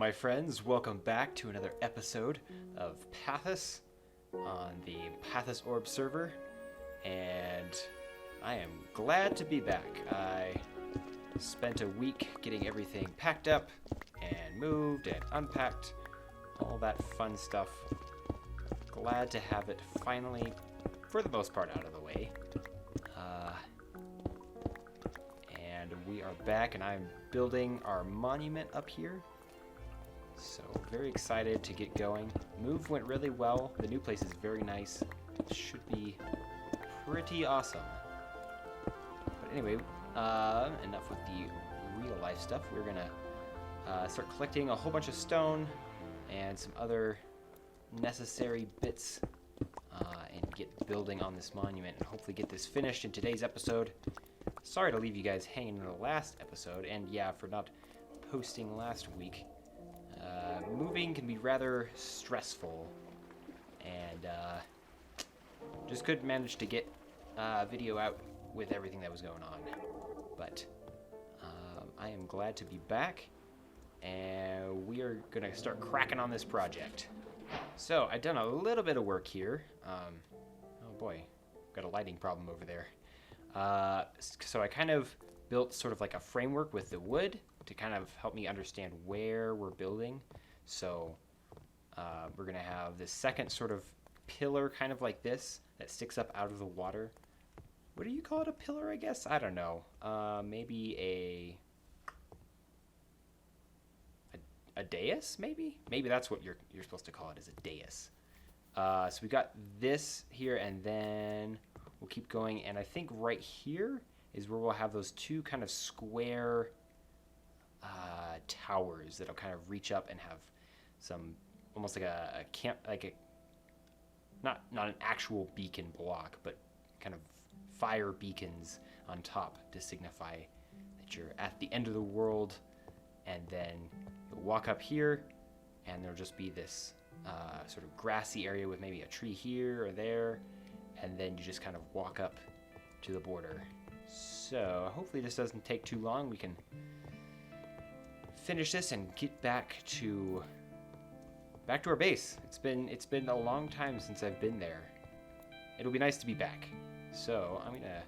my friends. Welcome back to another episode of Pathis on the Pathis Orb server, and I am glad to be back. I spent a week getting everything packed up and moved and unpacked, all that fun stuff. Glad to have it finally, for the most part, out of the way. And we are back, and I'm building our monument up here. So very excited to get going. Move went really well. The new place is very nice. It should be pretty awesome. But anyway, enough with the real life stuff. We're gonna start collecting a whole bunch of stone and some other necessary bits and get building on this monument and hopefully get this finished in today's episode. Sorry to leave you guys hanging in the last episode, and yeah, for not posting last week. Moving can be rather stressful, and just couldn't manage to get video out with everything that was going on. But I am glad to be back, and we are gonna start cracking on this project. So I've done a little bit of work here. Oh boy, got a lighting problem over there. So I kind of built sort of like a framework with the wood to kind of help me understand where we're building. So we're gonna have this second sort of pillar, kind of like this, that sticks up out of the water. What do you call it? A pillar, I guess? I don't know. Maybe a dais, maybe? Maybe that's what you're supposed to call it, is a dais. So we got this here, and then we'll keep going, and I think right here is where we'll have those two kind of square towers that'll kind of reach up and have some, almost like a camp, like a not an actual beacon block, but kind of fire beacons on top to signify that you're at the end of the world. And then you'll walk up here, and there'll just be this sort of grassy area with maybe a tree here or there, and then you just kind of walk up to the border. So hopefully this doesn't take too long. We can finish this and get back to our base. It's been a long time since I've been there. It'll be nice to be back. So I'm gonna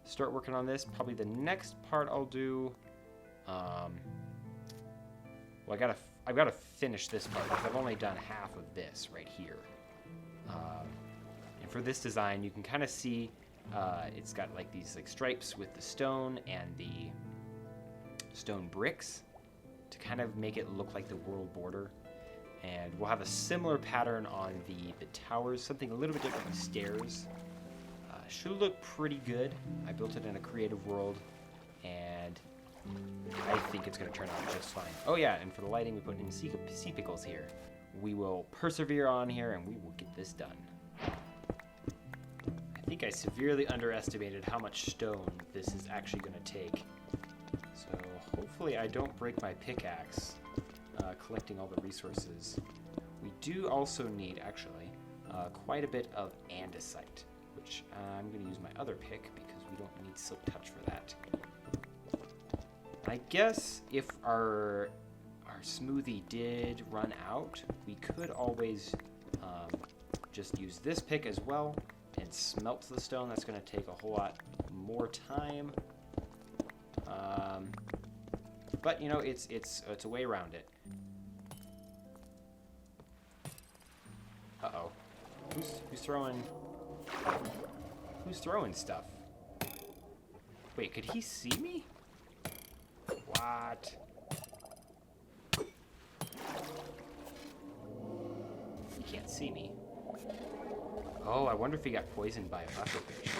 start working on this. Probably the next part I'll do. Well, I've gotta finish this part because I've only done half of this right here. And for this design, you can kind of see it's got like these like stripes with the stone and the stone bricks to kind of make it look like the world border. And we'll have a similar pattern on the towers, something a little bit different with stairs. Should look pretty good. I built it in a creative world, and I think it's going to turn out just fine. Oh yeah, and for the lighting, we put in sea pickles here. We will persevere on here, and we will get this done. I think I severely underestimated how much stone this is actually going to take. So hopefully I don't break my pickaxe collecting all the resources. We do also need, actually, quite a bit of andesite, which I'm going to use my other pick because we don't need silk touch for that. I guess if our smoothie did run out, we could always just use this pick as well and smelt the stone. That's going to take a whole lot more time. But you know, it's a way around it. Uh-oh. Who's throwing stuff? Wait, could he see me? What? He can't see me. Oh, I wonder if he got poisoned by a pufferfish.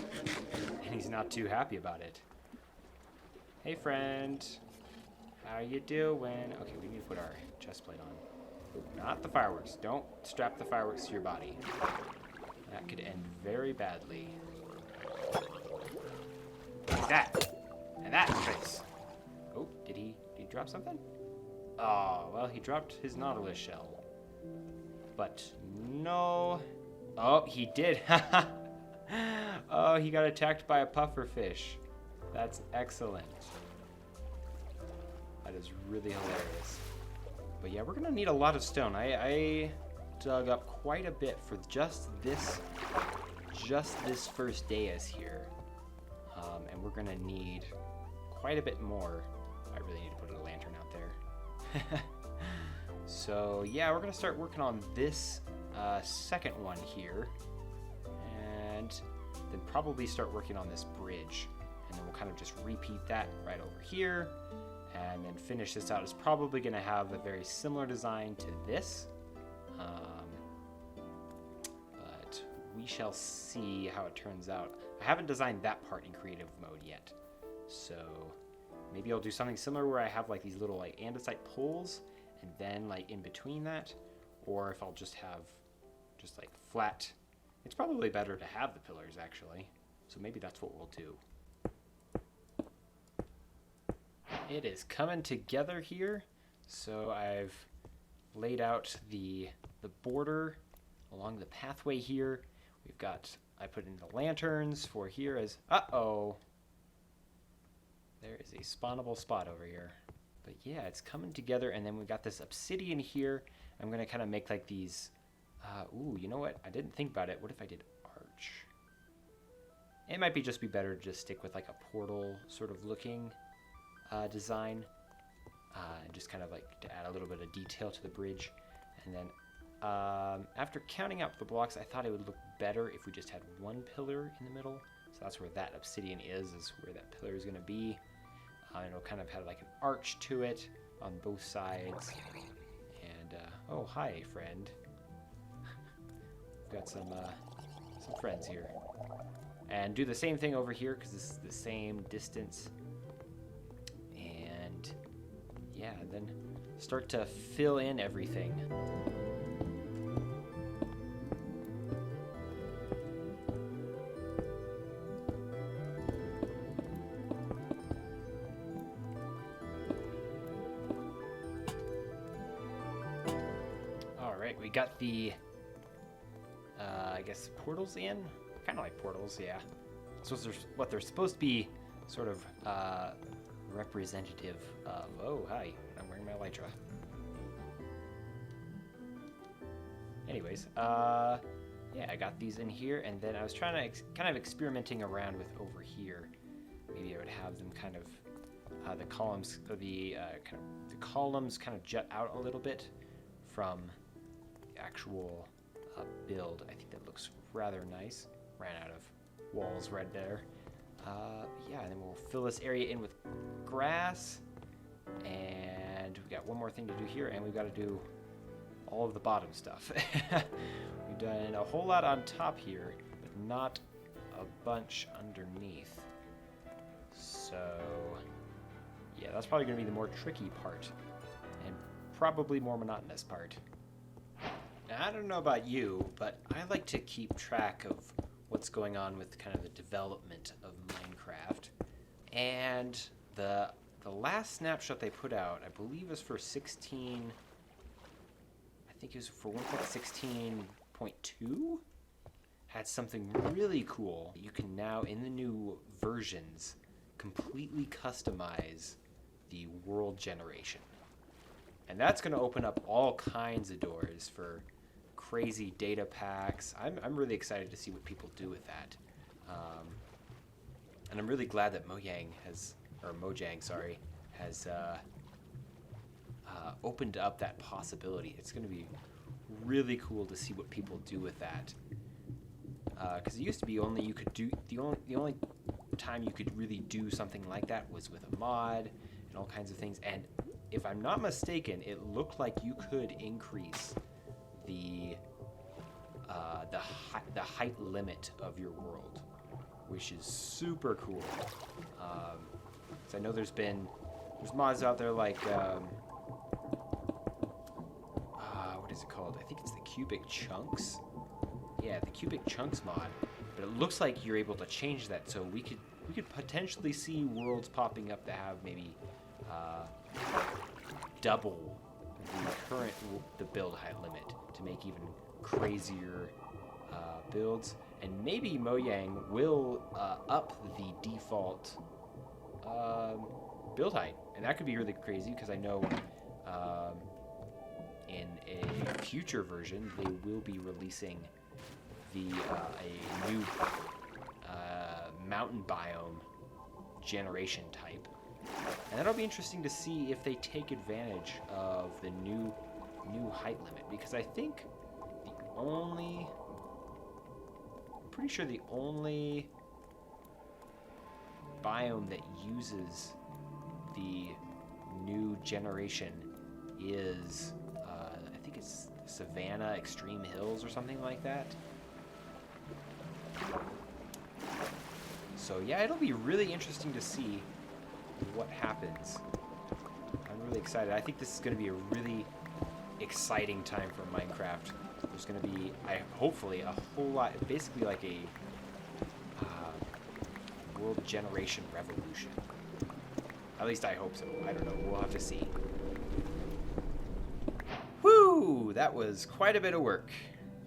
And he's not too happy about it. Hey, friend. How you doing? Okay, we need to put our chest plate on. Not the fireworks. Don't strap the fireworks to your body. That could end very badly. Like that. And that face. Oh, did he drop something? Oh, well, he dropped his nautilus shell. But no. Oh, he did. Oh, he got attacked by a pufferfish. That's excellent. That is really hilarious. But yeah, we're gonna need a lot of stone. I dug up quite a bit for just this first dais here. And we're gonna need quite a bit more. I really need to put a lantern out there. So yeah, we're gonna start working on this second one here, and then probably start working on this bridge, and then we'll kind of just repeat that right over here, and then finish this out. It's probably gonna have a very similar design to this, but we shall see how it turns out. I haven't designed that part in creative mode yet, so maybe I'll do something similar where I have like these little like andesite poles, and then like in between that, or if I'll just have just like flat. It's probably better to have the pillars actually, so maybe that's what we'll do. It is coming together here, so I've laid out the border along the pathway here. We've got, I put in the lanterns for here as, uh-oh, there is a spawnable spot over here. But yeah, it's coming together, and then we've got this obsidian here. I'm gonna kind of make like these, ooh, you know what? I didn't think about it. What if I did arch? It might be better to just stick with like a portal sort of looking design, and just kind of like to add a little bit of detail to the bridge. And then after counting out the blocks, I thought it would look better if we just had one pillar in the middle. So that's where that obsidian is where that pillar is gonna be. And it'll kind of have like an arch to it on both sides. And oh, hi, friend. We've got some friends here. And do the same thing over here because this is the same distance. And yeah, then start to fill in everything. We got the, I guess, portals in? Kind of like portals, yeah. So what they're supposed to be sort of representative of. Oh, hi, I'm wearing my elytra. Anyways, yeah, I got these in here, and then I was trying to kind of experimenting around with over here. Maybe I would have them kind of, the columns, the columns kind of jut out a little bit from actual build. I think that looks rather nice. Ran out of walls right there. Yeah, and then we'll fill this area in with grass, and we got one more thing to do here, and we've got to do all of the bottom stuff. We've done a whole lot on top here, but not a bunch underneath. So yeah, that's probably going to be the more tricky part, and probably more monotonous part. I don't know about you, but I like to keep track of what's going on with kind of the development of Minecraft. And the last snapshot they put out, I believe, is for 16. I think it was for 1.16.2. Had something really cool. You can now, in the new versions, completely customize the world generation. And that's going to open up all kinds of doors for crazy data packs. I'm really excited to see what people do with that. And I'm really glad that Mojang has opened up that possibility. It's going to be really cool to see what people do with that. Because it used to be only you could do the only time you could really do something like that was with a mod and all kinds of things. And if I'm not mistaken, it looked like you could increase the height limit of your world, which is super cool. So I know there's mods out there like what is it called? I think it's the Cubic Chunks. Yeah, the Cubic Chunks mod. But it looks like you're able to change that, so we could potentially see worlds popping up that have maybe double the build height limit to make even crazier builds. And maybe Mojang will up the default build height, and that could be really crazy because I know in a future version, they will be releasing a new mountain biome generation type. And that'll be interesting to see if they take advantage of the new height limit, because I think I'm pretty sure the only biome that uses the new generation is I think it's Savannah Extreme Hills or something like that. So yeah, it'll be really interesting to see what happens. I'm really excited. I think this is going to be a really exciting time for Minecraft. There's going to be, hopefully, a whole lot, basically like a world generation revolution. At least I hope so. I don't know. We'll have to see. Woo! That was quite a bit of work.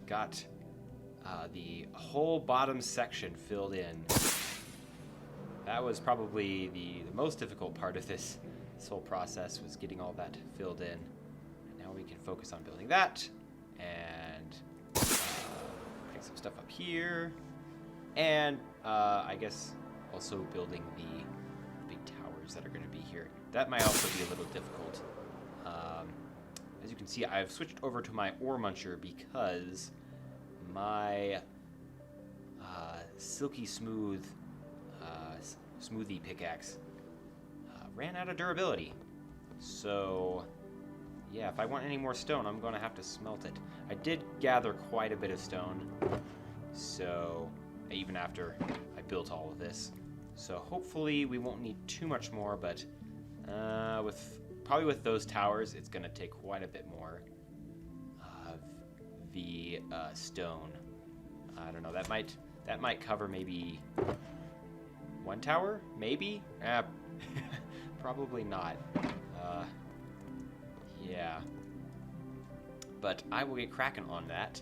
Got the whole bottom section filled in. That was probably the most difficult part of this whole process, was getting all that filled in. And now we can focus on building that, and putting some stuff up here, and I guess also building the big towers that are going to be here. That might also be a little difficult. As you can see, I've switched over to my ore muncher because my silky smooth smoothie pickaxe ran out of durability. So yeah, if I want any more stone, I'm going to have to smelt it. I did gather quite a bit of stone, so even after I built all of this. So hopefully we won't need too much more, but probably with those towers, it's going to take quite a bit more of the stone. I don't know. That might cover maybe one tower, maybe. Probably not. Yeah. But I will get cracking on that,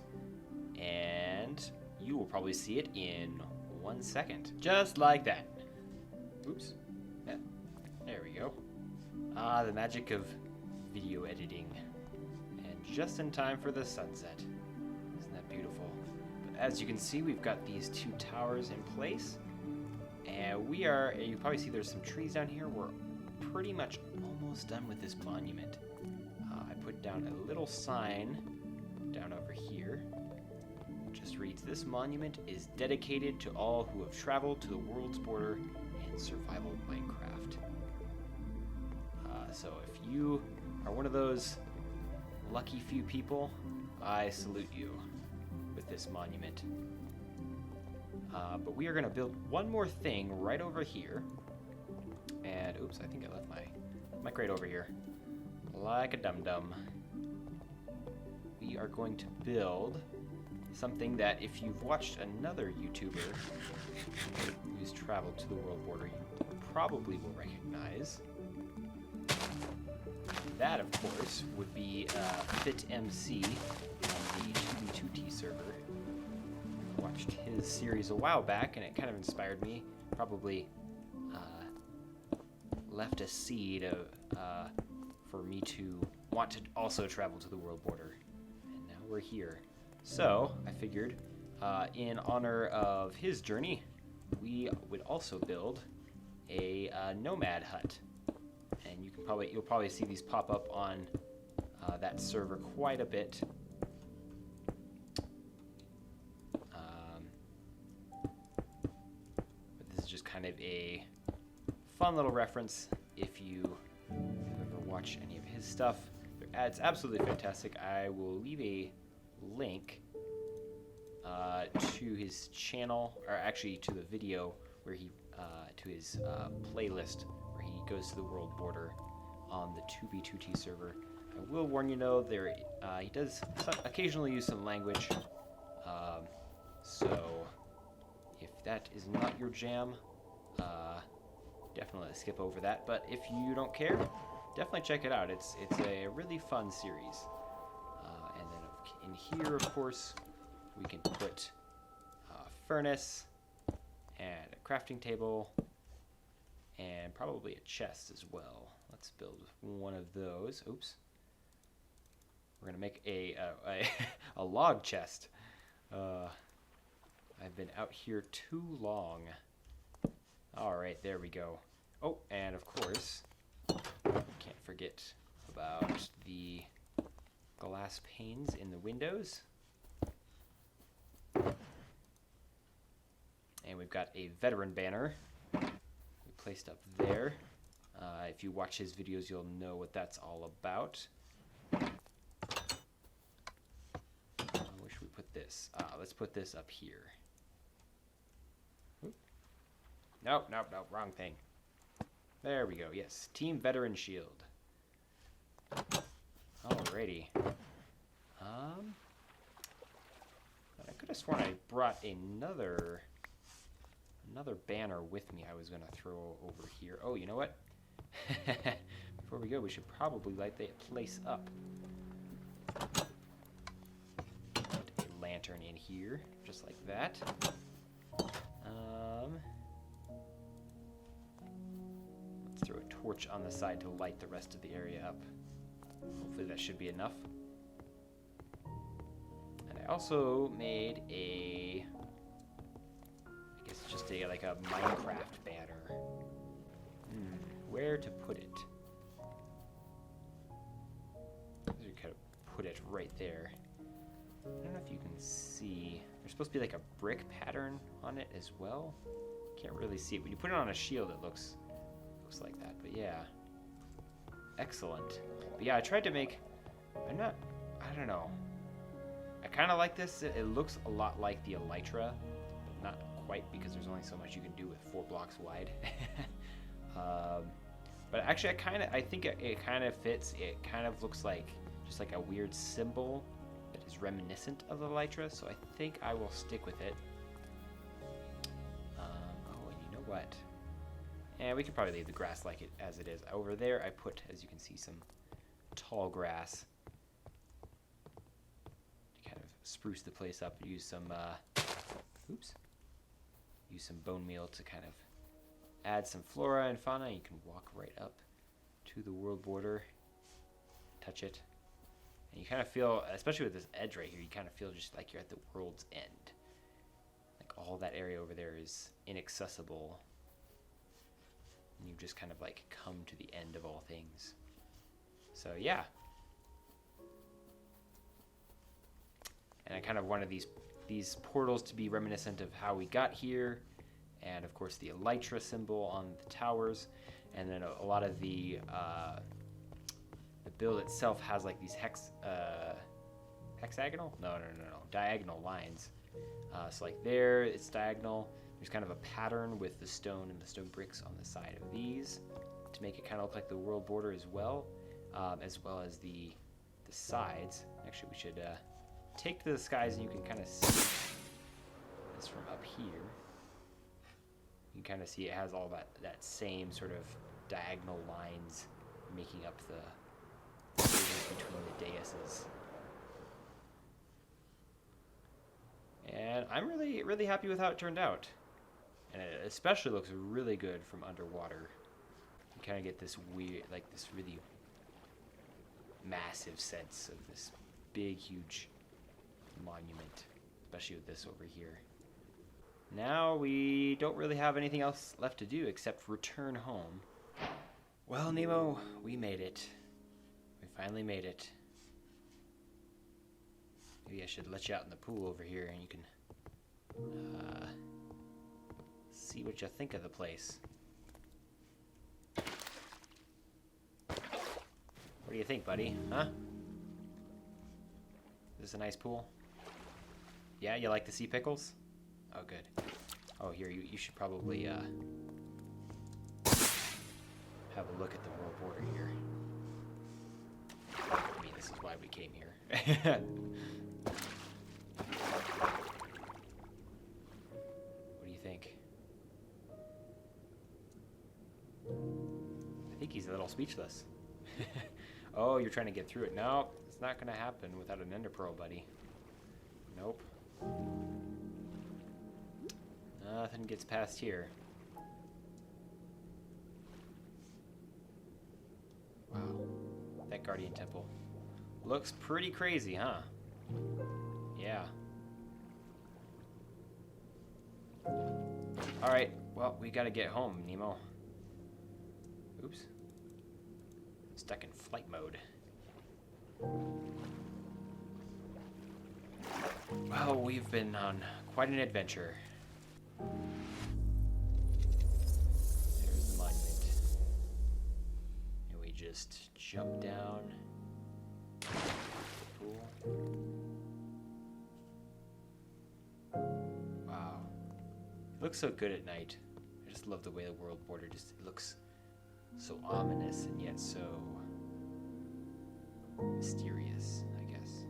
and you will probably see it in 1 second, just like that. Oops. Yeah. There we go. The magic of video editing. And just in time for the sunset. Isn't that beautiful? But as you can see, we've got these 2 towers in place. And you probably see there's some trees down here. We're pretty much almost done with this monument. I put down a little sign down over here. It just reads, "This monument is dedicated to all who have traveled to the world's border in survival Minecraft." So if you are one of those lucky few people, I salute you with this monument. But we are going to build one more thing right over here. And, oops, I think I left my crate over here. Like a dum-dum. We are going to build something that if you've watched another YouTuber who's traveled to the world border, you probably will recognize. That, of course, would be FitMC on the 2v2t server. I watched his series a while back, and it kind of inspired me. Probably left a seed for me to want to also travel to the world border. And now we're here. So I figured, in honor of his journey, we would also build a nomad hut. And you'll probably see these pop up on that server quite a bit. But this is just kind of a fun little reference if you ever watch any of his stuff. It's absolutely fantastic. I will leave a link to his channel, or actually to the video where he to his playlist where he goes to the world border on the 2v2t server. I will warn you though, he does occasionally use some language, so if that is not your jam, definitely skip over that. But if you don't care, definitely check it out. It's a really fun series. And then in here, of course, we can put a furnace and a crafting table and probably a chest as well. Let's build one of those. Oops. We're gonna make a log chest. I've been out here too long. All right, there we go. Oh, and of course, can't forget about the glass panes in the windows. And we've got a veteran banner we placed up there. If you watch his videos, you'll know what that's all about. Where should we put this? Let's put this up here. Nope, wrong thing. There we go, yes. Team Veteran Shield. Alrighty. I could have sworn I brought another banner with me I was going to throw over here. Oh, you know what? Before we go, we should probably light the place up. Put a lantern in here, just like that. Let's throw a torch on the side to light the rest of the area up. Hopefully that should be enough. And I also made a, I guess just like a Minecraft banner. Where to put it? You could put it right there. I don't know if you can see. There's supposed to be like a brick pattern on it as well. Can't really see it. When you put it on a shield, it looks like that. But yeah, excellent. But yeah, I tried to make. I don't know. I kind of like this. It looks a lot like the Elytra, but not quite because there's only so much you can do with 4 blocks wide. But actually, I think it kind of fits. It kind of looks like just like a weird symbol that is reminiscent of the Elytra, so I think I will stick with it. Oh, and you know what? And we could probably leave the grass like it as it is. Over there, I put, as you can see, some tall grass to kind of spruce the place up. Use some, use some bone meal to kind of add some flora and fauna. You can walk right up to the world border, touch it, and you kind of feel, especially with this edge right here, you kind of feel just like you're at the world's end. Like all that area over there is inaccessible, and you've just kind of like come to the end of all things. So yeah. And I kind of wanted these portals to be reminiscent of how we got here. And of course the Elytra symbol on the towers, and then a lot of the build itself has like these hexagonal? No, diagonal lines. So like there, it's diagonal. There's kind of a pattern with the stone and the stone bricks on the side of these to make it kind of look like the world border as well as the sides. Actually, we should take to the skies, and you can kind of see this from up here. You can kind of see it has all that same sort of diagonal lines making up the difference between the daises. And I'm really happy with how it turned out. And it especially looks really good from underwater. You kind of get this weird, like this really massive sense of this big, huge monument, especially with this over here. Now we don't really have anything else left to do except return home. Well, Nemo, we made it. We finally made it. Maybe I should let you out in the pool over here and you can see what you think of the place. What do you think, buddy? Huh? Is this a nice pool? Yeah, you like the sea pickles? Oh, good. Oh, here, you should probably have a look at the world border here. I mean, this is why we came here. What do you think? I think he's a little speechless. Oh, you're trying to get through it. No, it's not going to happen without an ender pearl, buddy. Nope. Nothing gets past here. Wow. That Guardian Temple Looks pretty crazy, huh? Yeah. Alright, well, we gotta get home, Nemo. Oops. Stuck in flight mode. Well, we've been on quite an adventure. There's the monument. And we just jump down the pool. Wow. It looks so good at night. I just love the way the world border just it looks so ominous and yet so mysterious, I guess.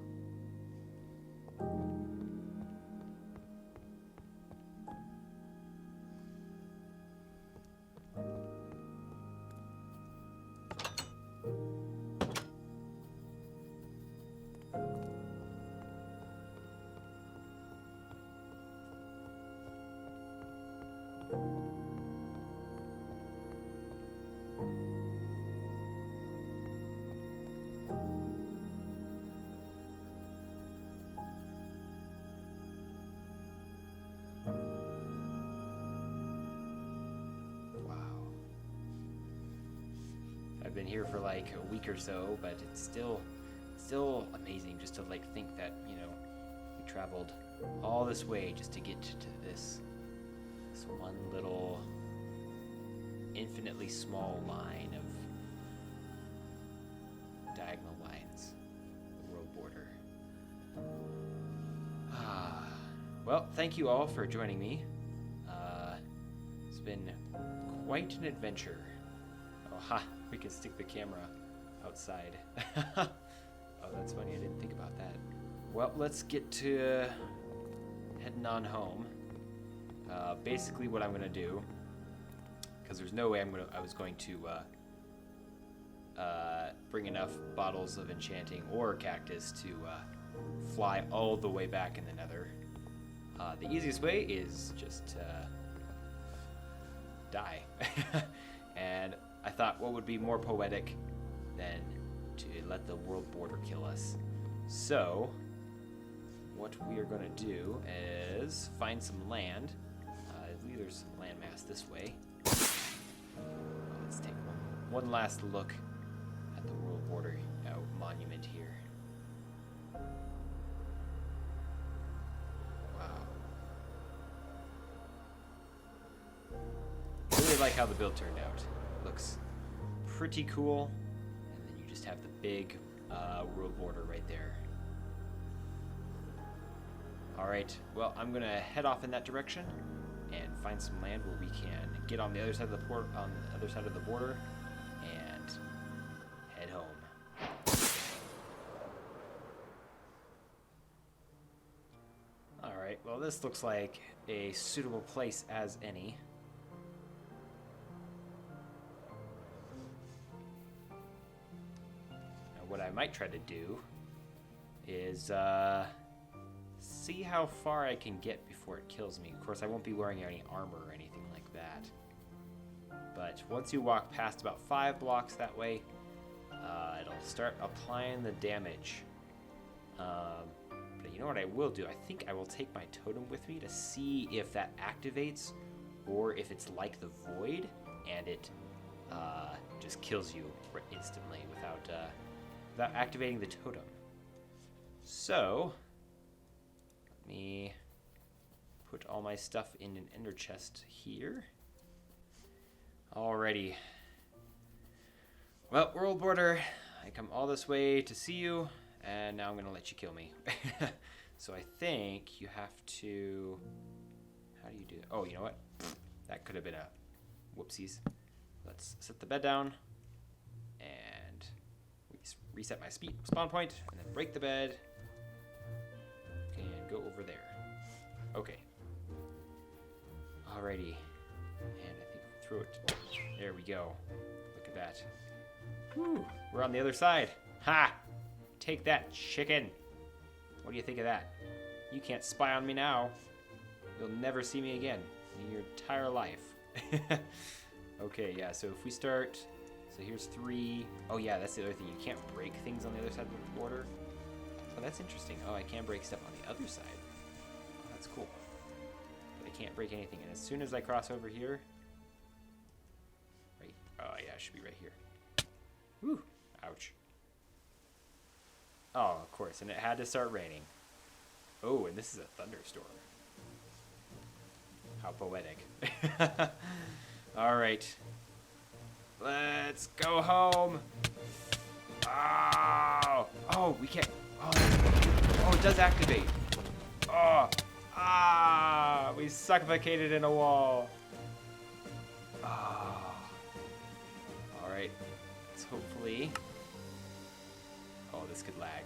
I've been here for like a week or so, but it's still amazing just to like think that, you know, we traveled all this way just to get to this one little infinitely small line of diagonal lines, the world border. Well, thank you all for joining me. It's been quite an adventure. Oh, ha! We can stick the camera outside. Oh, that's funny. I didn't think about that. Well, let's get to heading on home. Basically, what I'm gonna do, because there's no way I was going to bring enough bottles of enchanting or cactus to fly all the way back in the Nether. The easiest way is just die. And I thought what would be more poetic than to let the world border kill us. So, what we are going to do is find some land. I believe there's some landmass this way. Let's take one last look at the world border monument here. Wow. I really like how the build turned out. Looks pretty cool. And then you just have the big world border right there. Alright, well, I'm gonna head off in that direction and find some land where we can get on the other side of the border and head home. Alright, well, this looks like a suitable place as any. Now, what I might try to do is see how far I can get before it kills me. Of course, I won't be wearing any armor or anything like that. But once you walk past about 5 blocks that way, it'll start applying the damage. But you know what I will do? I think I will take my totem with me to see if that activates or if it's like the void and it just kills you instantly without activating the totem. So, let me put all my stuff in an ender chest here. Alrighty. Well, world border, I come all this way to see you, and now I'm gonna let you kill me. So I think you have to. How do you do that? Oh, you know what? That could have been a whoopsies. Let's set the bed down and reset my spawn point, and then break the bed. And go over there. Okay. Alrighty. And I think throw it. There we go. Look at that. Whew. We're on the other side. Ha! Take that, chicken. What do you think of that? You can't spy on me now. You'll never see me again in your entire life. Okay, yeah, so if we start So here's 3. Oh yeah, that's the other thing. You can't break things on the other side of the border. Oh, that's interesting. Oh, I can break stuff on the other side. Oh, that's cool. But I can't break anything. And as soon as I cross over here, right? Oh yeah, it should be right here. Whew! Ouch. Oh, of course, and it had to start raining. Oh, and this is a thunderstorm. How poetic. All right. Let's go home. Oh, oh, we can't. Oh, it does activate. Oh, we suffocated in a wall. Oh. All right. Let's hopefully. Oh, this could lag.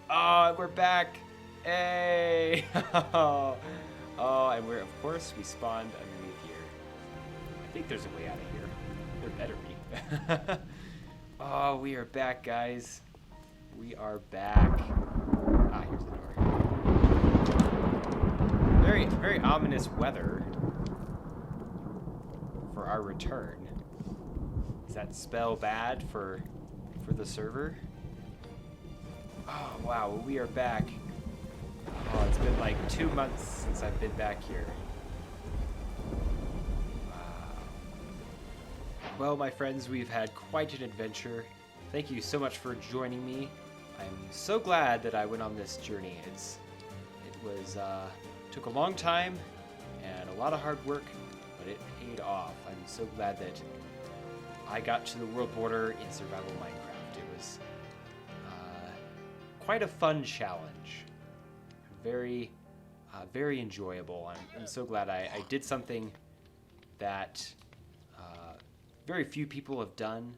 Oh, we're back. Hey. Oh, and we're, of course, we spawned underneath here. I think there's a way out of here. There better be. Oh, we are back, guys. We are back. Ah, here's the door. Very, very ominous weather for our return. Does that spell bad for the server? Oh, wow, well, we are back. Oh, it's been like 2 months since I've been back here. Well, my friends, we've had quite an adventure. Thank you so much for joining me. I'm so glad that I went on this journey. Took a long time and a lot of hard work, but it paid off. I'm so glad that I got to the world border in survival Minecraft. It was quite a fun challenge. Very, very enjoyable. I'm so glad I did something that very few people have done,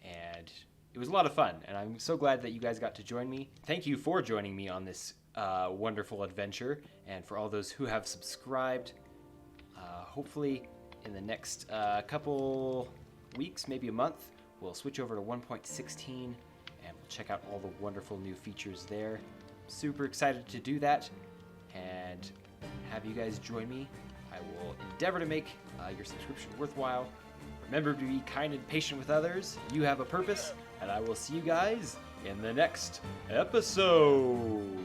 and it was a lot of fun, and I'm so glad that you guys got to join me. Thank you for joining me on this wonderful adventure, and for all those who have subscribed. Hopefully in the next couple weeks, maybe a month, we'll switch over to 1.16 and we'll check out all the wonderful new features there. Super excited to do that and have you guys join me. I will endeavor to make your subscription worthwhile. Remember to be kind and patient with others. You have a purpose, and I will see you guys in the next episode.